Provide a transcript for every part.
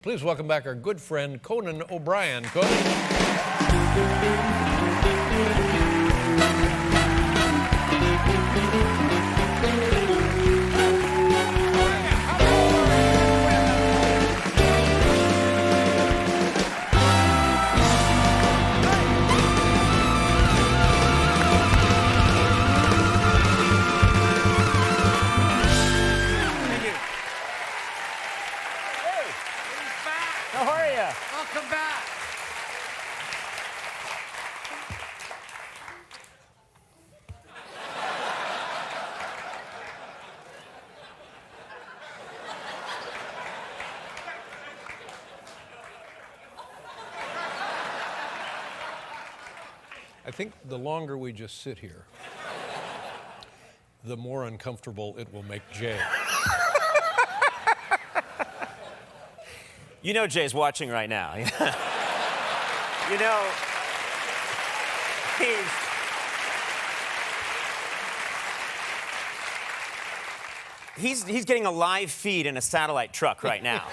Please welcome back our good friend, Conan O'Brien. Conan. How are you? Welcome back. I think the longer we just sit here, the more uncomfortable it will make Jay. You know Jay's watching right now. You know, he's getting a live feed in a satellite truck right now.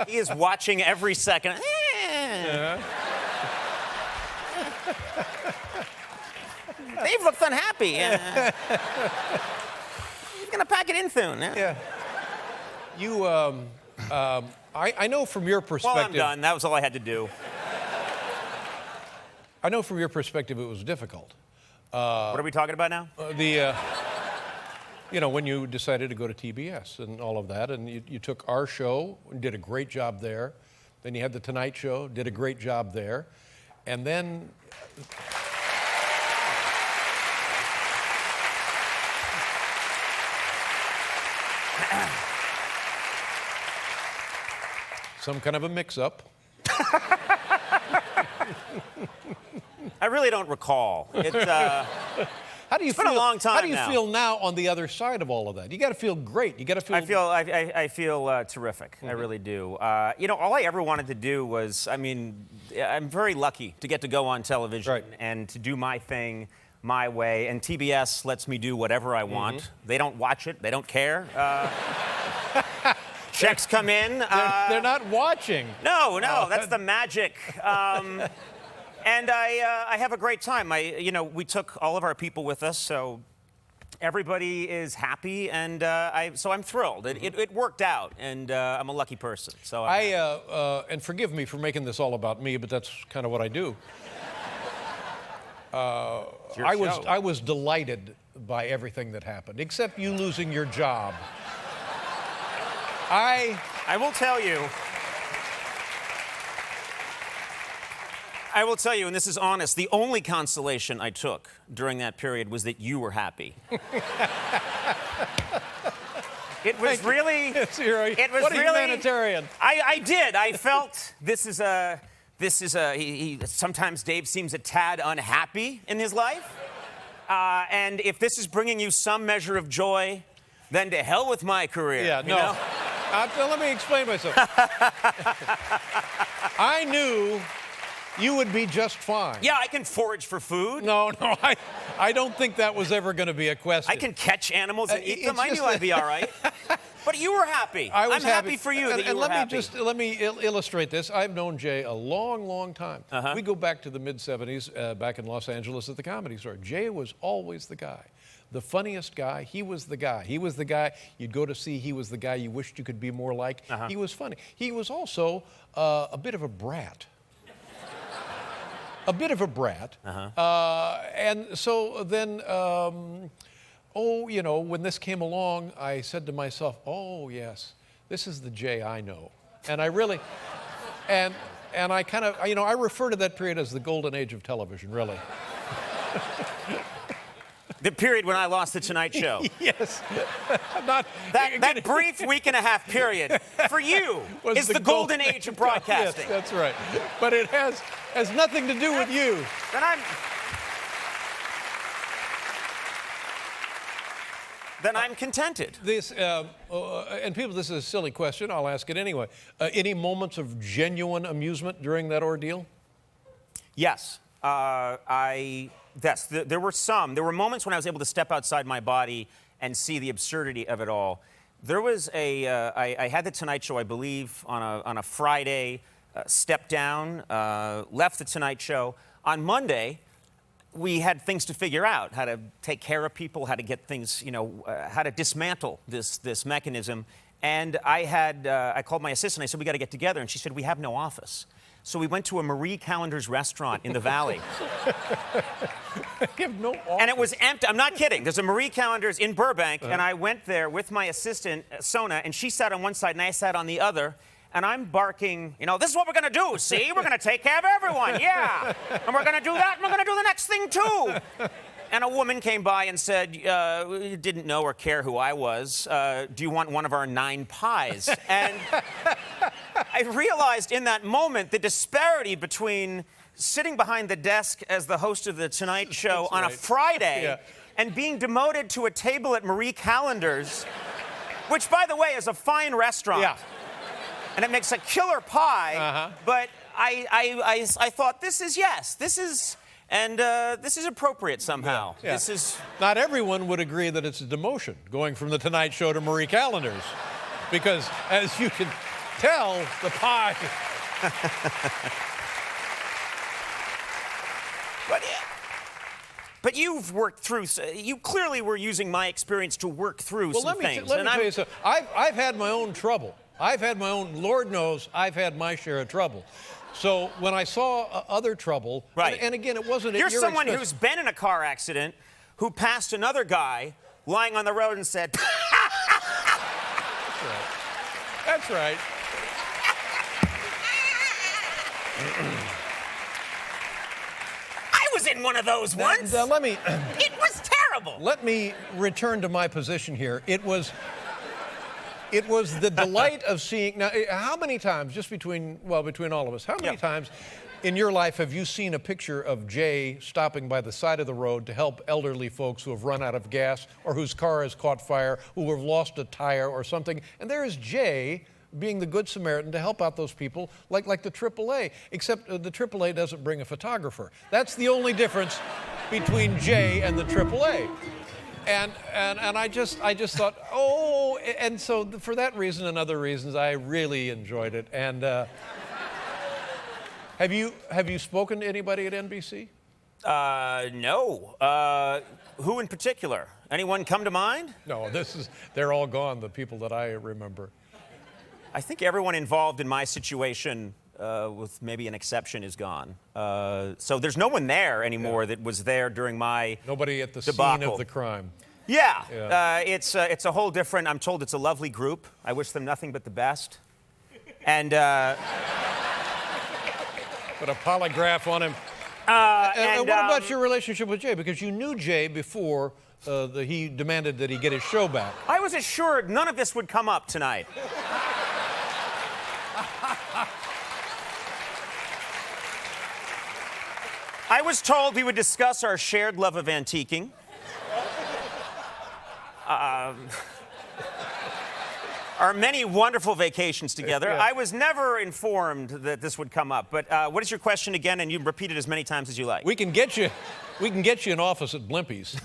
He is watching every second. Dave looks unhappy. He's gonna pack it in soon. Yeah. You, I know from your perspective. Well, I'm done. That was all I had to do. I know from your perspective it was difficult. What are we talking about now? You know, when you decided to go to TBS and all of that, and you took our show and did a great job there. Then you had the Tonight Show, did a great job there. And then. Some kind of a mix-up. I really don't recall. How do you been a long time How do you now. feel now on the other side of all of that? You got to feel great. You got to feel. I feel terrific. I really do. You know, all I ever wanted to do was, I mean, I'm very lucky to get to go on television Right. and to do my thing my way. And TBS lets me do whatever I want. They don't watch it. They don't care. Checks come in. They're not watching. No, that's the magic. And I have a great time. You know, we took all of our people with us, so everybody is happy, and so I'm thrilled. It worked out, and I'm a lucky person. So And forgive me for making this all about me, but that's kind of what I do. it's your I show. was delighted by everything that happened, except you losing your job. I will tell you. I will tell you, and this is honest, the only consolation I took during that period was that you were happy. It was really. It was what a really humanitarian. I did. I felt this is a. Sometimes Dave seems a tad unhappy in his life, and if this is bringing you some measure of joy, then to hell with my career. Yeah, you no. know? Let me explain myself. I knew you would be just fine. Yeah, I can forage for food. No, I don't think that was ever going to be a question. I can catch animals and eat it's them. I just knew I'd be all right. But you were happy. I'm happy for you that you were happy. Let me illustrate this. I've known Jay a long, long time. We go back to the mid-'70s, back in Los Angeles at the Comedy Store. Jay was always the guy. The funniest guy. He was the guy. He was the guy you'd go to see. He was the guy you wished you could be more like. He was funny. He was also a bit of a brat. A bit of a brat. And so then, you know, when this came along, I said to myself, oh, yes, this is the Jay I know. And I really, and I kind of, you know, I refer to that period as the golden age of television, really. The period when I lost the Tonight Show. Yes. That brief week and a half period for you is the golden age of broadcasting. Yes, that's right. But it has nothing to do with you. Then I'm contented. This and people, this is a silly question. I'll ask it anyway. Any moments of genuine amusement during that ordeal? Yes. Yes, there were some. There were moments when I was able to step outside my body and see the absurdity of it all. There was I had the Tonight Show, I believe, on a Friday, stepped down, left the Tonight Show. On Monday, we had things to figure out, how to take care of people, how to get things, how to dismantle this mechanism. And I called my assistant, I said, we got to get together. And she said, we have no office. So we went to a Marie Callender's restaurant in the Valley. You have no office. And it was empty. I'm not kidding. There's a Marie Callender's in Burbank, and I went there with my assistant, Sona, and she sat on one side and I sat on the other. And I'm barking, this is what we're going to do, see? We're going to take care of everyone, yeah. And we're going to do that, and we're going to do the next thing, too. And a woman came by and said, didn't know or care who I was. Do you want one of our 9 pies? And I realized in that moment the disparity between sitting behind the desk as the host of The Tonight Show on a Friday and being demoted to a table at Marie Callender's, which, by the way, is a fine restaurant. Yeah. And it makes a killer pie, but I thought, this is appropriate somehow. Yeah. This is... Not everyone would agree that it's a demotion, going from The Tonight Show to Marie Callender's. Because, as you can tell, the pie... But you've worked through... You clearly were using my experience to work through some things. Let me tell you something. I've had my own trouble. I've had my own... Lord knows I've had my share of trouble. So when I saw other trouble... Right. And again, it wasn't... You're someone who's been in a car accident, who passed another guy lying on the road and said... That's right. I was in one of those once. Let me... It was terrible. Let me return to my position here. It was the delight of seeing... Now, how many times, just between all of us, how many times in your life have you seen a picture of Jay stopping by the side of the road to help elderly folks who have run out of gas or whose car has caught fire, who have lost a tire or something? And there is Jay being the Good Samaritan to help out those people like the AAA, except the AAA doesn't bring a photographer. That's the only difference between Jay and the AAA. And I just thought, oh, and so for that reason and other reasons, I really enjoyed it. And have you spoken to anybody at NBC? No. Who in particular? Anyone come to mind? No, they're all gone, the people that I remember. I think everyone involved in my situation, with maybe an exception, is gone. So there's no one there anymore that was there during my Nobody at the debacle. Scene of the crime. Yeah. It's a whole different... I'm told it's a lovely group. I wish them nothing but the best. And... Put a polygraph on him. And what about your relationship with Jay? Because you knew Jay before he demanded that he get his show back. I was assured none of this would come up tonight. I was told we would discuss our shared love of antiquing. Our many wonderful vacations together. Yeah. I was never informed that this would come up. But what is your question again? And you can repeat it as many times as you like. We can get you an office at Blimpie's.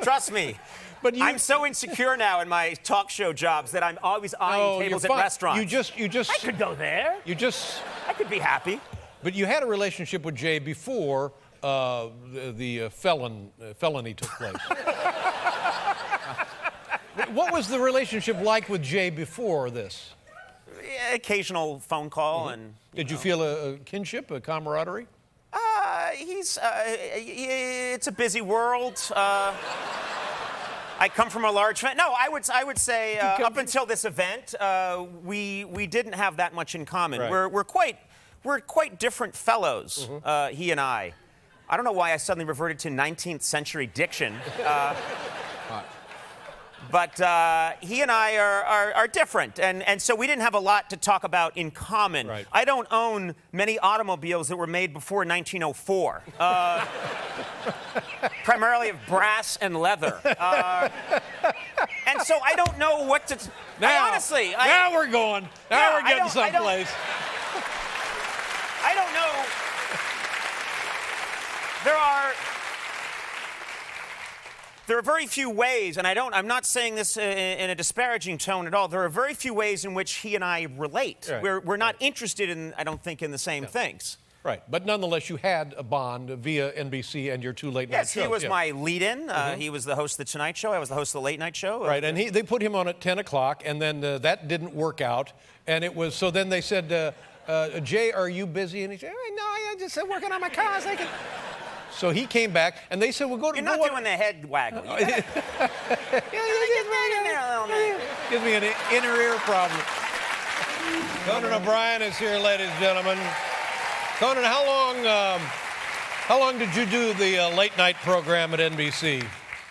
Trust me. But I'm so insecure now in my talk show jobs that I'm always eyeing tables at restaurants. You just. I could go there. I could be happy. But you had a relationship with Jay before the felony took place. What was the relationship like with Jay before this? Occasional phone call and... Did you feel a kinship, a camaraderie? It's a busy world. I come from a large family. No, I would say up until this event, we didn't have that much in common. Right. We're quite different fellows, he and I. I don't know why I suddenly reverted to 19th century diction. But he and I are different, and so we didn't have a lot to talk about in common. Right. I don't own many automobiles that were made before 1904, primarily of brass and leather. And so I don't know what to... Now we're going. Now we're getting someplace. I don't know. there are very few ways, and I'm not saying this in a disparaging tone at all. There are very few ways in which he and I relate. Right. We're not interested in, I don't think, in the same things. Right, but nonetheless, you had a bond via NBC and your two late night shows. Yes, he was my lead-in. He was the host of The Tonight Show. I was the host of The Late Night Show. Right, and they put him on at 10 o'clock, and then that didn't work out. And it was, so then they said, Jay, are you busy? And he said, no, I'm just working on my cars. So he came back, and they said, well, go to... You're not doing the head waggle. Gives me an inner ear problem. Conan O'Brien is here, ladies and gentlemen. Conan, how long did you do the late night program at NBC?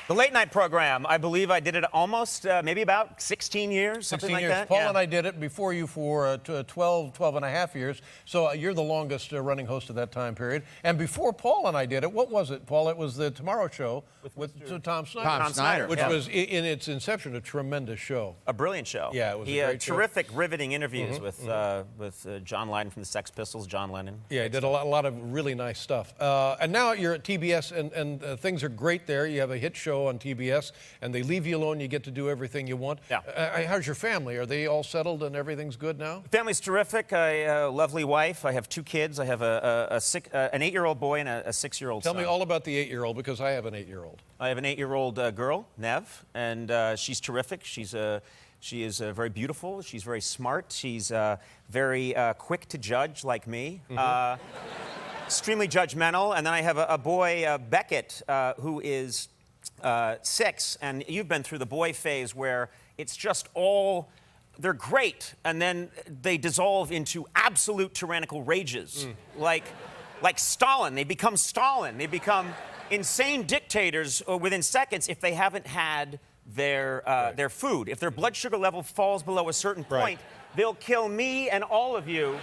The late night program, I believe I did it almost, maybe about 16 years, something like that. Paul and I did it before you for 12 and a half years. So you're the longest running host of that time period. And before Paul and I did it, what was it, Paul? It was the Tomorrow Show with Tom Snyder. Tom Snyder. Which was, in its inception, a tremendous show. A brilliant show. Yeah, it was he a great had terrific, riveting interviews with John Lydon from the Sex Pistols, John Lennon. Yeah, he did a lot of really nice stuff. And now you're at TBS, and things are great there. You have a hit show on TBS, and they leave you alone. You get to do everything you want. Yeah. How's your family? Are they all settled and everything's good now? Family's terrific. I have a lovely wife. I have 2 kids. I have an 8-year-old boy and a 6-year-old son. Tell me all about the 8-year-old, because I have an 8-year-old. I have an 8-year-old girl, Nev, and she's terrific. She is very beautiful. She's very smart. She's very quick to judge, like me. Extremely judgmental. And then I have a boy, Beckett, who is 6, and you've been through the boy phase where it's just all, they're great, and then they dissolve into absolute tyrannical rages. Like Stalin. They become Stalin. They become insane dictators within seconds if they haven't had their food. If their blood sugar level falls below a certain point, they'll kill me and all of you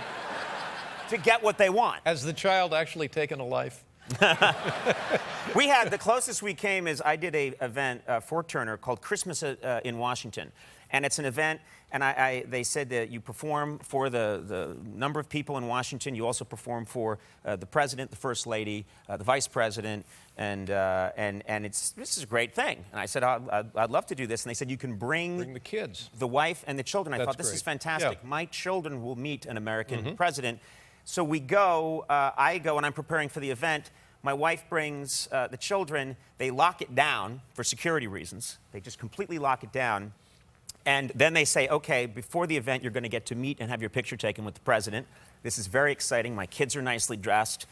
to get what they want. Has the child actually taken a life? We had, the closest we came is I did a event for Turner called Christmas in Washington. And it's an event, and they said that you perform for the number of people in Washington. You also perform for the president, the first lady, the vice president, and this is a great thing. And I said, I'd love to do this. And they said, you can bring the kids, the wife and the children. I thought, this is fantastic. Yeah. My children will meet an American president. So we go, I go, and I'm preparing for the event. My wife brings the children. They lock it down for security reasons. They just completely lock it down. And then they say, okay, before the event, you're going to get to meet and have your picture taken with the president. This is very exciting. My kids are nicely dressed.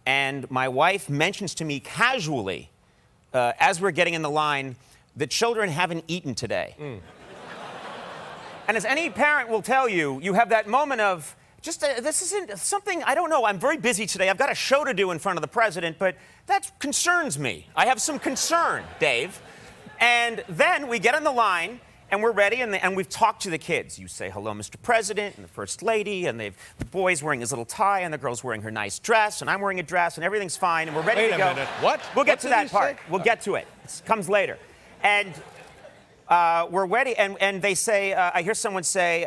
And my wife mentions to me casually, as we're getting in the line, the children haven't eaten today. And as any parent will tell you, you have that moment of, this isn't something, I don't know, I'm very busy today. I've got a show to do in front of the president, but that concerns me. I have some concern, Dave. And then we get on the line, and we're ready, and we've talked to the kids. You say, hello, Mr. President, and the First Lady, and the boy's wearing his little tie, and the girl's wearing her nice dress, and I'm wearing a dress, and everything's fine, and we're ready to go. Wait a minute. What? We'll get to that part. We'll get to it. It comes later. And we're ready, and they say, I hear someone say,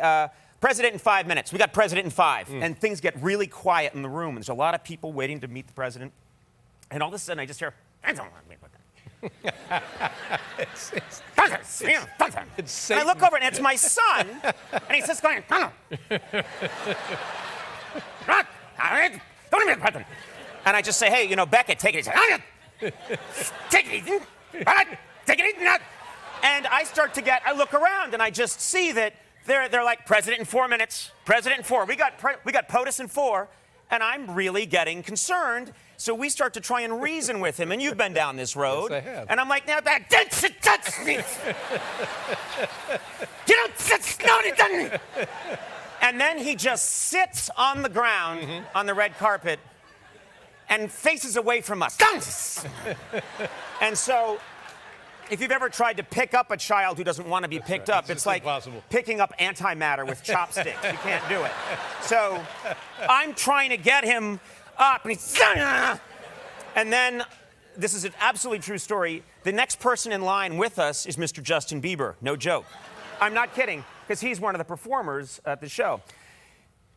President in 5 minutes. We got President in 5. And things get really quiet in the room, and there's a lot of people waiting to meet the president. And all of a sudden, I just hear, I don't want to meet with him. It's and I look over and it's my son, and he's just going, and I just say, hey, Beckett, take it easy. Take it easy. Take it easy. And I look around and I just see that they're like, President in 4 minutes, President in 4. We got POTUS in 4, and I'm really getting concerned. So we start to try and reason with him, and you've been down this road. Yes, I have. And I'm like, now that touch me. You don't touch me. And then he just sits on the ground on the red carpet and faces away from us. And so, if you've ever tried to pick up a child who doesn't want to be picked up, it's like impossible. picking up antimatter with chopsticks. You can't do it. So I'm trying to get him up, and then, this is an absolutely true story, the next person in line with us is Mr. Justin Bieber. No joke. I'm not kidding, because he's one of the performers at the show.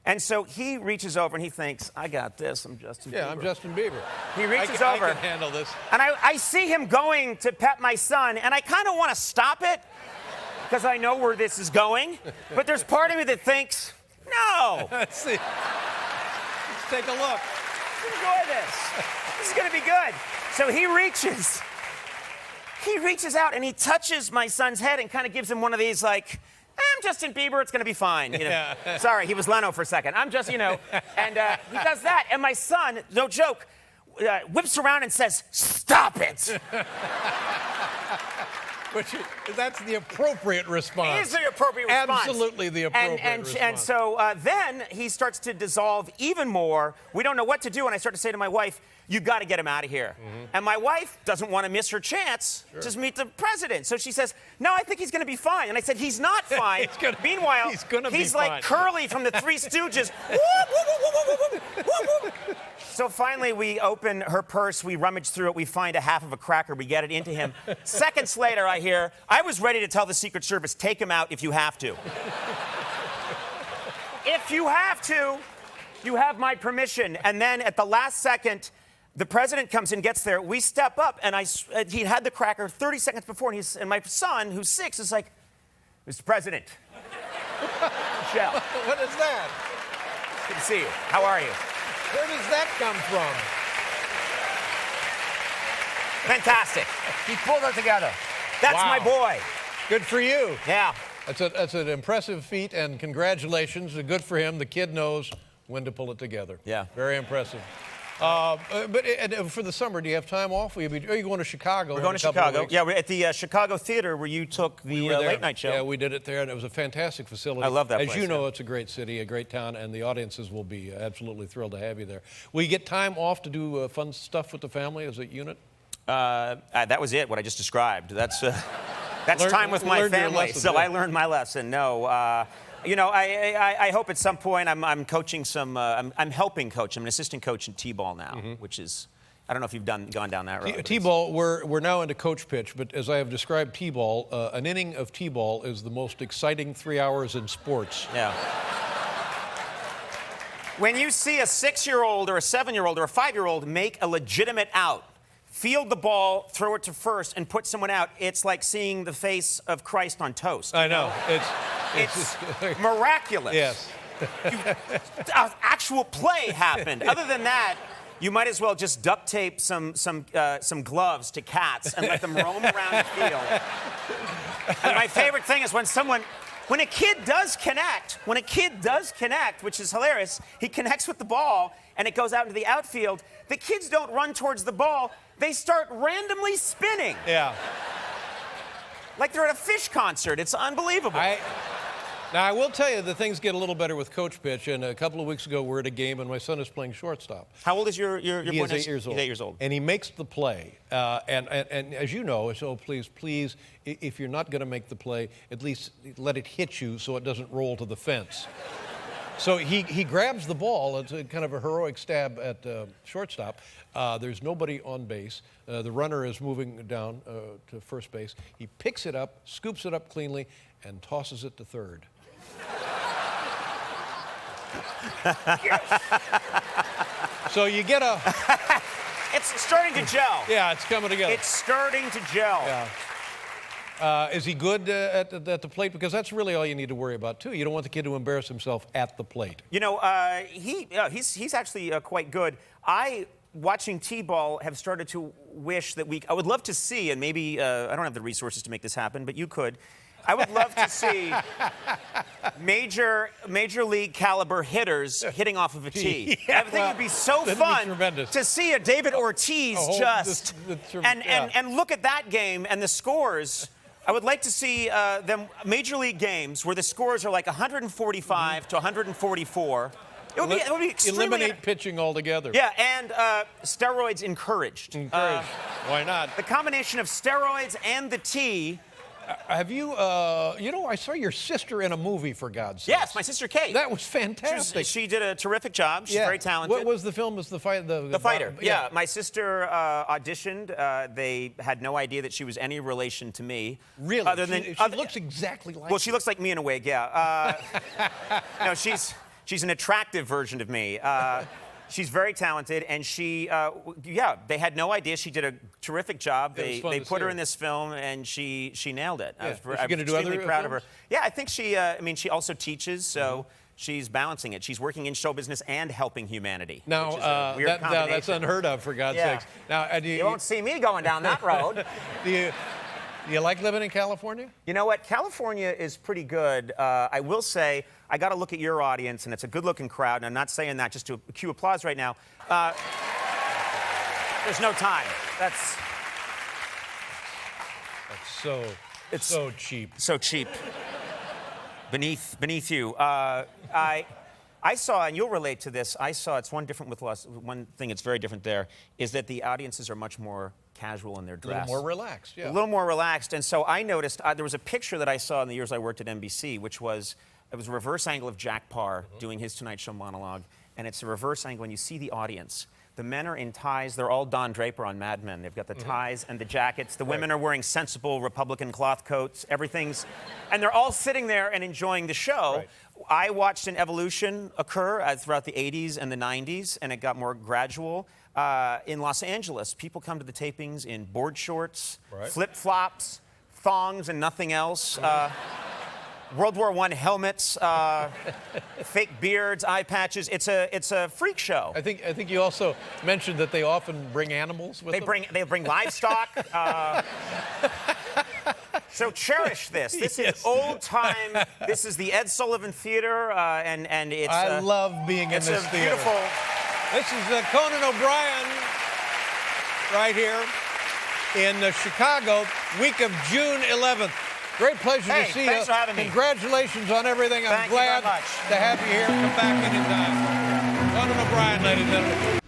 And so he reaches over and he thinks, I got this. I'm Justin Bieber. Yeah, I'm Justin Bieber. He reaches over. I can handle this. And I see him going to pet my son, and I kind of want to stop it because I know where this is going. But there's part of me that thinks, no. Let's see. Let's take a look. Enjoy this. This is going to be good. So he reaches out and he touches my son's head and kind of gives him one of these like, I'm Justin Bieber, it's going to be fine. You know? Yeah. Sorry, he was Leno for a second. I'm just, and he does that. And my son, no joke, whips around and says, stop it. That's the appropriate response. It is the appropriate response. Absolutely the appropriate response. And so then he starts to dissolve even more. We don't know what to do, and I start to say to my wife, you got to get him out of here. Mm-hmm. And my wife doesn't want to miss her chance to meet the president. So she says, no, I think he's going to be fine. And I said, he's not fine. Meanwhile, he's like Curly from the Three Stooges. So finally, we open her purse, we rummage through it, we find a half of a cracker, we get it into him. Seconds later, I hear, I was ready to tell the Secret Service, take him out if you have to. If you have to, you have my permission. And then at the last second, the president comes in, gets there, we step up, and he had the cracker 30 seconds before, and my son, who's 6, is like, Mr. President. Michelle. What is that? Good to see you. How are you? Where does that come from? Fantastic. He pulled it together. That's my boy. Good for you. Yeah. That's an impressive feat, and congratulations. Good for him. The kid knows when to pull it together. Yeah. Very impressive. But for the summer, do you have time off? Are you going to Chicago? We're going to Chicago. Yeah, we're at the Chicago Theater where you took the late night show. Yeah, we did it there, and it was a fantastic facility. I love that place. As you know, it's a great city, a great town, and the audiences will be absolutely thrilled to have you there. Will you get time off to do fun stuff with the family as a unit? That was it, what I just described. That's time with my family. So I learned my lesson. No. I hope at some point I'm coaching some. I'm helping coach. I'm an assistant coach in T-ball now, which is, I don't know if you've gone down that road. T-ball, we're now into coach pitch, but as I have described T-ball, an inning of T-ball is the most exciting 3 hours in sports. Yeah. When you see a 6-year-old or a 7-year-old or a 5-year-old make a legitimate out, field the ball, throw it to first, and put someone out, it's like seeing the face of Christ on toast. I know. It's miraculous. Yes. Actual play happened. Other than that, you might as well just duct tape some gloves to cats and let them roam around the field. And my favorite thing is when a kid does connect, which is hilarious, he connects with the ball and it goes out into the outfield, the kids don't run towards the ball, they start randomly spinning. Yeah. Like they're at a fish concert. It's unbelievable. Now, I will tell you that things get a little better with coach pitch, and a couple of weeks ago we're at a game and my son is playing shortstop. How old is your boy? He is 8 years old. He's 8 years old. And he makes the play. And as you know, so please, if you're not going to make the play, at least let it hit you so it doesn't roll to the fence. So he grabs the ball. It's kind of a heroic stab at shortstop. There's nobody on base. The runner is moving down to first base. He picks it up, scoops it up cleanly, and tosses it to third. So you get a... It's starting to gel. Yeah, it's coming together. It's starting to gel. Yeah. Is he good at the plate? Because that's really all you need to worry about, too. You don't want the kid to embarrass himself at the plate. You know, he's actually quite good. Watching T-ball, have started to wish that I would love to see, and maybe I don't have the resources to make this happen, but you could. I would love to see major league caliber hitters hitting off of a tee. Yeah, I think it would be so fun to see a David Ortiz and look at that game and the scores. I would like to see them major league games where the scores are like 145 to 144. It would be extremely... Eliminate pitching altogether. Yeah, and steroids encouraged. Why not? The combination of steroids and the tee. Have you, I saw your sister in a movie, for God's sake. Yes, my sister Kate. That was fantastic. She did a terrific job. She's very talented. What was the film? Was The Fighter. Yeah, my sister auditioned. They had no idea that she was any relation to me. Really? She looks exactly like Well, she looks like me in a wig, yeah. No, She's an attractive version of me. She's very talented, and she, yeah, they had no idea. She did a terrific job. They put her in this film, and she nailed it. Yeah. I'm extremely proud of her. Yeah, I think she, I mean, she also teaches, so she's balancing it. She's working in show business and helping humanity. Now, which is a weird combination. that's unheard of, for God's sakes. Now, you won't see me going down that road. Do you like living in California? You know what? California is pretty good. I will say, I got to look at your audience, and it's a good-looking crowd, and I'm not saying that just to cue applause right now. There's no time. That's so cheap. So cheap. Beneath you. I saw, and you'll relate to this, I saw, it's one thing that's very different there, is that the audiences are much more casual in their dress. A little more relaxed, yeah. A little more relaxed. And so I noticed, there was a picture that I saw in the years I worked at NBC, which was, it was a reverse angle of Jack Parr doing his Tonight Show monologue. And it's a reverse angle, and you see the audience. The men are in ties. They're all Don Draper on Mad Men. They've got the ties and the jackets. The women are wearing sensible Republican cloth coats. Everything's... And they're all sitting there and enjoying the show. Right. I watched an evolution occur throughout the 80s and the 90s, and it got more gradual. In Los Angeles, people come to the tapings in board shorts, flip-flops, thongs, and nothing else. World War I helmets, fake beards, eye patches. It's a freak show. I think you also mentioned that they often bring animals with them. They bring livestock. So cherish this. This is old time. This is the Ed Sullivan Theater, and it's. I love being in this theater. Beautiful. This is Conan O'Brien right here in Chicago, week of June 11th. Great pleasure to see you. Thanks for having me. Congratulations on everything. I'm glad to have you here. Come back anytime. Conan O'Brien, ladies and gentlemen.